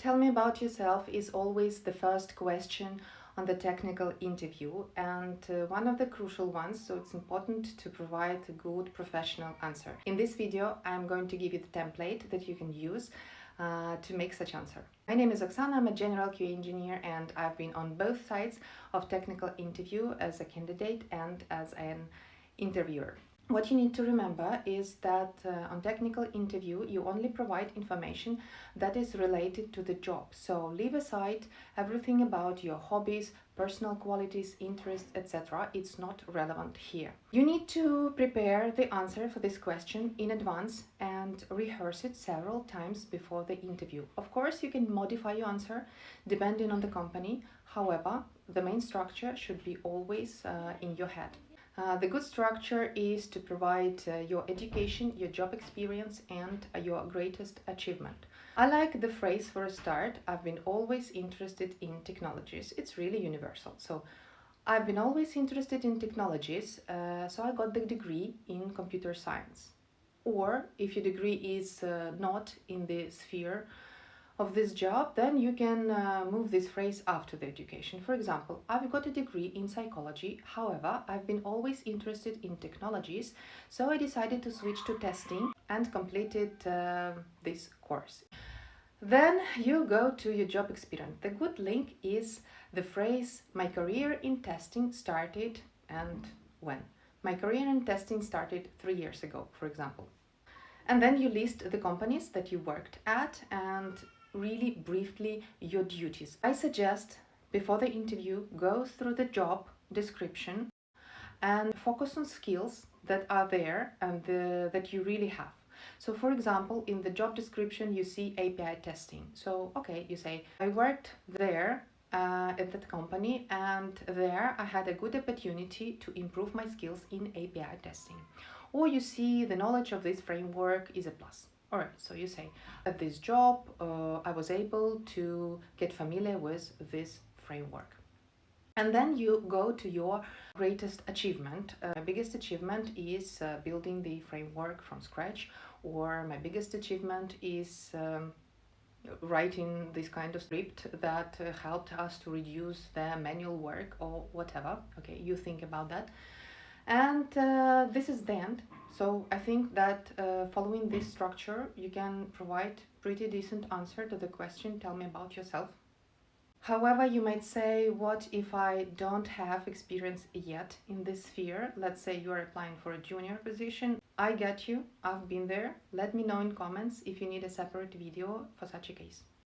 Tell me about yourself is always the first question on the technical interview, and one of the crucial ones, so it's important to provide a good professional answer. In this video, I'm going to give you the template that you can use to make such answer. My name is Oksana, I'm a general QA engineer, and I've been on both sides of technical interview as a candidate and as an interviewer. What you need to remember is that on technical interview you only provide information that is related to the job. So leave aside everything about your hobbies, personal qualities, interests, etc. It's not relevant here. You need to prepare the answer for this question in advance and rehearse it several times before the interview. Of course, you can modify your answer depending on the company. However, the main structure should be always in your head. The good structure is to provide your education, your job experience, and your greatest achievement. I like the phrase for a start, I've been always interested in technologies. It's really universal. So I've been always interested in technologies, so I got the degree in computer science. Or if your degree is not in the sphere of this job, then you can move this phrase after the education. For example, I've got a degree in psychology, however, I've been always interested in technologies, so I decided to switch to testing and completed this course. Then you go to your job experience. The good link is the phrase, my career in testing started and when. My career in testing started 3 years ago, for example. And then you list the companies that you worked at and really briefly your duties. I suggest before the interview, go through the job description and focus on skills that are there and that you really have. So for example, in the job description, you see API testing. So, okay, you say, I worked there at that company, and there I had a good opportunity to improve my skills in API testing. Or you see the knowledge of this framework is a plus. Alright, so you say, at this job, I was able to get familiar with this framework. And then you go to your greatest achievement. My biggest achievement is building the framework from scratch, or my biggest achievement is writing this kind of script that helped us to reduce the manual work, or whatever. Okay, you think about that. And this is the end. So I think that following this structure, you can provide pretty decent answer to the question, tell me about yourself. However, you might say, what if I don't have experience yet in this sphere? Let's say you are applying for a junior position. I get you, I've been there. Let me know in comments if you need a separate video for such a case.